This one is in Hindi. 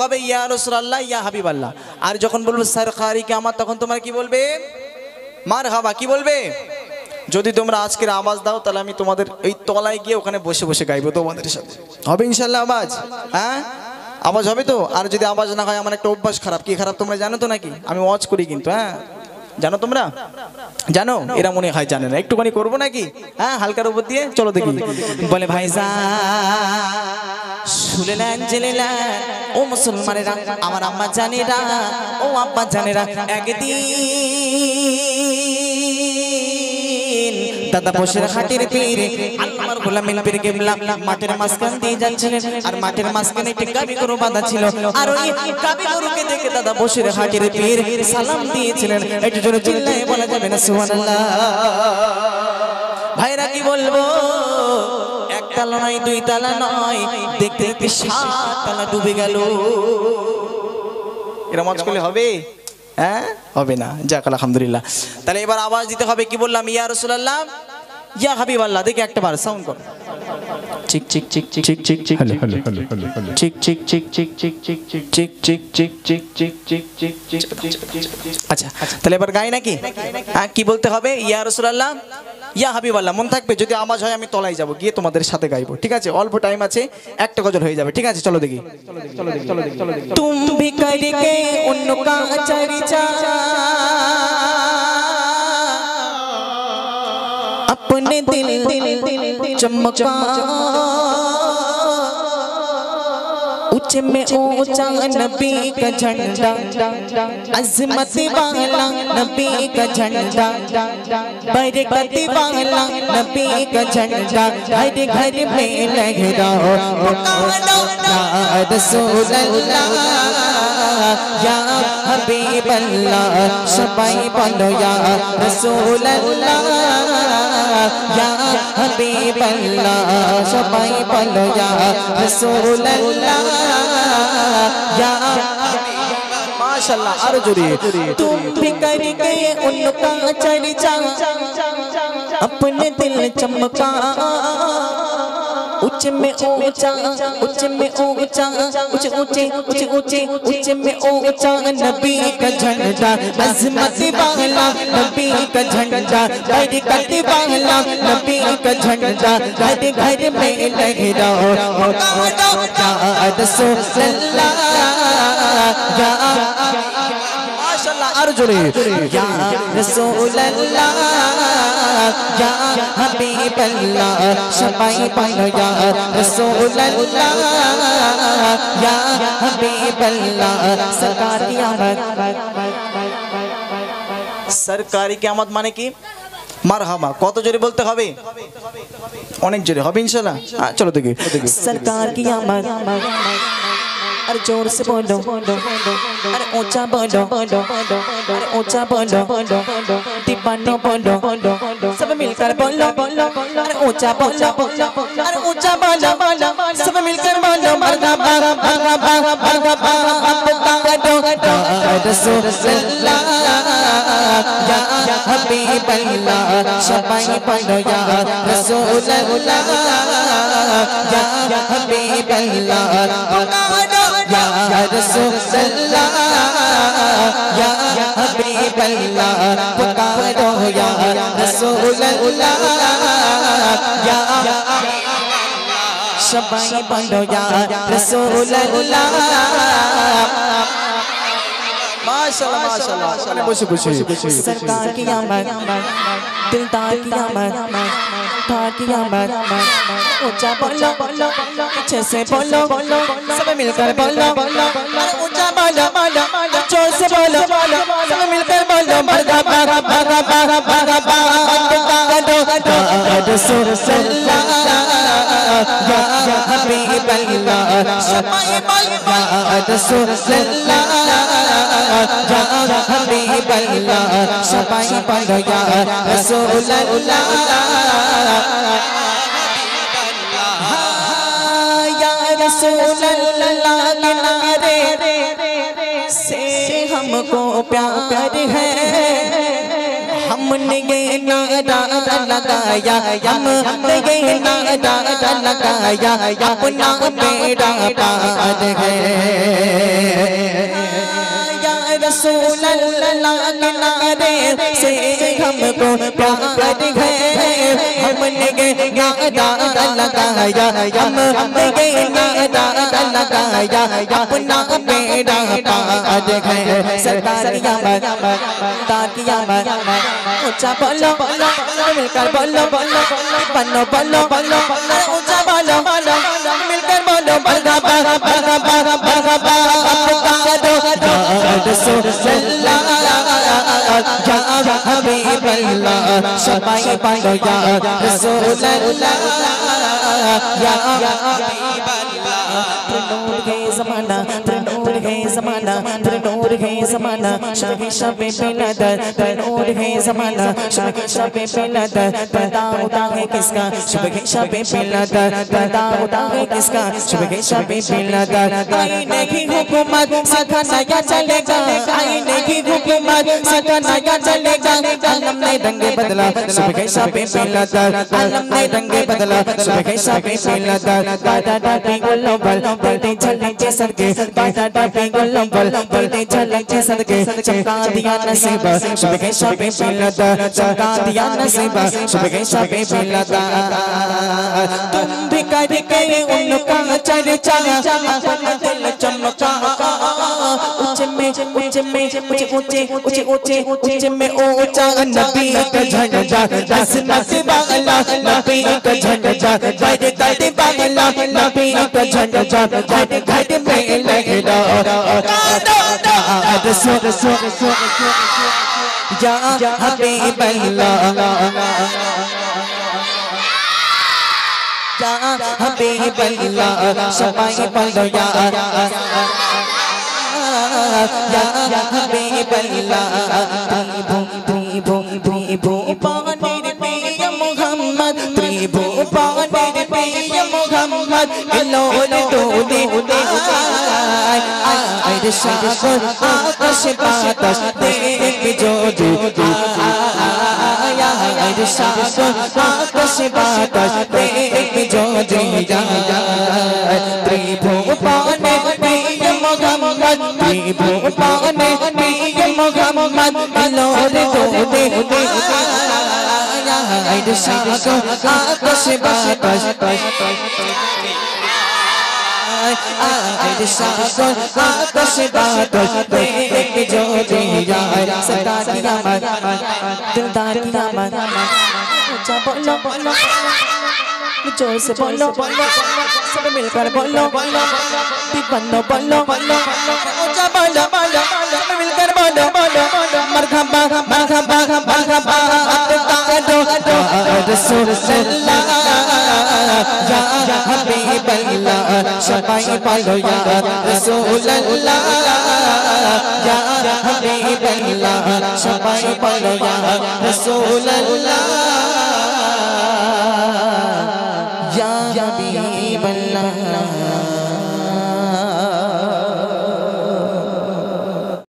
হবে ইয়া রাসূলুল্লাহ ইয়া হাবিবাল্লাহ। আর যখন বলবো সরকারি কিয়ামত তখন তোমরা কি বলবে? মারহাবা। কি বলবে? যদি তোমরা আজকের আওয়াজ দাও তাহলে আমি তোমাদের এই তলায় গিয়ে ওখানে বসে বসে গাইবো তোমাদের সাথে। হবে ইনশাআল্লাহ আওয়াজ? হ্যাঁ আওয়াজ হবে তো? আর যদি আওয়াজ না হয় আমার একটা অভ্যাস খারাপ। কি খারাপ তোমরা জানো তো নাকি? আমি ওয়াজ করি কিন্তু। হ্যাঁ জানো তোমরা? জানো? এরা মনে হয় জানে না। একটুখানি করবো নাকি? হ্যাঁ হালকার উপর দিয়ে চলো দেখি। বলে ভাইজান শুনলেন জেলেলেন ও মুসলমানেরা, আমার আম্মা জানেরা, ও আব্বা জানেরা, একদিন দাদা বসের হাটের পীর আল্লাহর গোলামের পীর কেবলা মাঠের মাঝখান দিয়ে যাচ্ছিলেন। আর মাঠের মাঝখানে একটি গাবি গরু বাঁধা ছিল। আর ওই গাবি গরুকে দেখে দাদা বসের হাটের পীর সালাম দিয়েছিলেন। একটু জোরে চিল্লায়ে বলা যাবে না সুবহানাল্লাহ? ভাইরা কি বলবো, একতলা নয় দুই তলা নয়, দেখতে দেখতে 7 তলা ডুবে গেল। এরা মজ করলে হবে? হ্যাঁ হবে না। যাক আলহামদুলিল্লাহ। তাহলে এবার আওয়াজ দিতে হবে। কি বললাম? ইয়া রাসূলুল্লাহ ইয়া হাবিবাল্লাহ। দেখি একটা বার সাউন্ড কর। চিক চিক চিক চিক চিক চিক চিক হ্যালো হ্যালো হ্যালো হ্যালো চিক চিক চিক চিক চিক চিক চিক চিক চিক চিক চিক চিক চিক চিক চিক চিক। আচ্ছা তাহলে এবার গাই নাকি? হ্যাঁ কি বলতে হবে? ইয়া রাসূলুল্লাহ ইয়া হাবিবাল্লাহ। মন থাকবে? যদি আওয়াজ হয় আমি তলায় যাব, গিয়ে তোমাদের সাথে গাইবো। ঠিক আছে? অল্প টাইম আছে, একটা গজল হয়ে যাবে। ঠিক আছে চলো দেখি। তুম ভি করকে উনকা চর্চা अपने दिल चमका, ऊंचे में ऊंचा नबी का झंडा, अज़मत वाला नबी का झंडा, बरकत वाला नबी का झंडा, हर घर में लहराओ पुकारो या रसूल अल्लाह या हबीब अल्लाह। सबाई बोलो या रसूल अल्लाह या हबीब अल्लाह। सबाई बोलो या रसूल अल्लाह या माशाअल्लाह। आरो जोरे तुम भी करके उनका चर्चा अपने दिल चमका, ऊंचे में ऊंचा, ऊंचे में ऊंचा, ऊंचे ऊंचे ऊंचे ऊंचे ऊंचे में ऊंचा नबी का झंडा, अज़मत वाला नबी का झंडा, बरकत वाला नबी का झंडा, हर घर में लहराओ पुकारो या रसूल अल्लाह या माशाअल्लाह। और जोरे या रसूल अल्लाह या हबीब अल्लाह। शफाई बोलो या रसूल अल्लाह या हबीब अल्लाह। सरकार की आमद, सरकारी कियामत माने की মারহাবা। কত জোরে বলতে হবে? অনেক জোরে হবে ইনশাআল্লাহ। চলো দেখি। सरकार की आमद, अरे जोर से बोलो, अरे ऊंचा बोलो, अरे ऊंचा बोलो, दीवानो बोलो, सब मिलकर बोलो, अरे ऊंचा बोलो, अरे ऊंचा बोलो, सब मिलकर बोलो मरहबा मरहबा मरहबा। पुकारो या रसूल अल्लाह या हबीब अल्लाह। शफाई बोलो या रसूल अल्लाह या हबीब अल्लाह। पुकारो या रसूल अल्लाह या हबीब अल्लाह। पुकारो या रसूल अल्लाह या शफाई बोलो या रसूल अल्लाह। माशाअल्लाह माशाअल्लाह। चले बसो बसो। सरकार की आमद, दिलदार की आमद, ठार की आमद। ऊंचा बोलो, पीछे से बोलो, सब मिलकर बोलो, ऊंचा बोलो, जोर से बोलो, सब मिलकर बोलो मरहबा मरहबा मरहबा। पुकारो या रसूल अल्लाह या हबीब अल्लाह। शफाई बोलो या रसूल अल्लाह या हबीब अल्लाह। शफाई बोलो या रसूल अल्लाह या रसूल अल्लाह। के नारे से हमको प्यार है, हमने ये नारा लगाया, हमने ये नारा लगाया, अपना बेड़ा पार है। रसूल अल्लाह के नारे से हमको प्यार है हमने ये नारा लगाया हमने ये नारा लगाया अपना बेड़ा पार है सरकार की आमद तार की आमद ऊंचा बोलो मिलकर बोलो बनो बोलो ऊंचा बोलो मिलकर बोलो मरहबा मरहबा मरहबा रसूल अल्लाह या हबीब अल्लाह शफाई पालो या रसूल अल्लाह या हबीब अल्लाह नूर है ज़माना नूर है ज़माना नूर है ज़माना शबे शबे पेलदर नूर है ज़माना शबे शबे पेलदर पर्दा उठा है किसका शबे शबे पेलदर पर्दा उठा है किसका शबे शबे पेलदर आईने की हुकूमत सदा नया चलेगा आईने की हुकूमत सदा नया चलेगा आलम ने रंगे बदला शबे शबे पेलदर आलम ने रंगे बदला शबे शबे पेलदर दादा दादी गुलबल पलटे चलते सदके दादा दादी गुलबल पलटे चलते सदके चमका दिया नसीब शबे शबे पेलदर चमका दिया नसीब शबे शबे पेलदर तुम भी करके उनका चर्चा अपना दिल चमका ऊंचे में ऊंचे ऊंचे ऊंचे ऊंचे में ऊंचा नबी का झंडा अज़मत वाला नबी का झंडा बड़े बड़े वाला नबी का झंडा घर घर में लहरा या हबीब अल्लाह या हबीब अल्लाह शफाई पालो या हबीब अल्लाह त्रिभु पानी पिया मोहम्मद त्रिभु पानी पिया मोहम्मद लोल डोले आय शागर आकाश बाताश देख जो आया आय शागर आकाश बाताश देख जो त्रिभु पानी पिया मोहम्मद त्रिभु पानी पिया मोहम्मद लोल डोले आय शागर आकाश बाताश शागर आकाश बाताश देख जो सरकार की आमद दिलदार की आमद ऊंचा बोलो जोर से बोलो सब मिलकर बोलो बनो बोलो ऊंचा बोलो मिलकर बोलो मरहबा मरहबा मरहबा रसूल अल्लाह या हबीब अल्लाह शफाई पालो या रसूल अल्लाह या हबीब अल्लाह शफाई पालो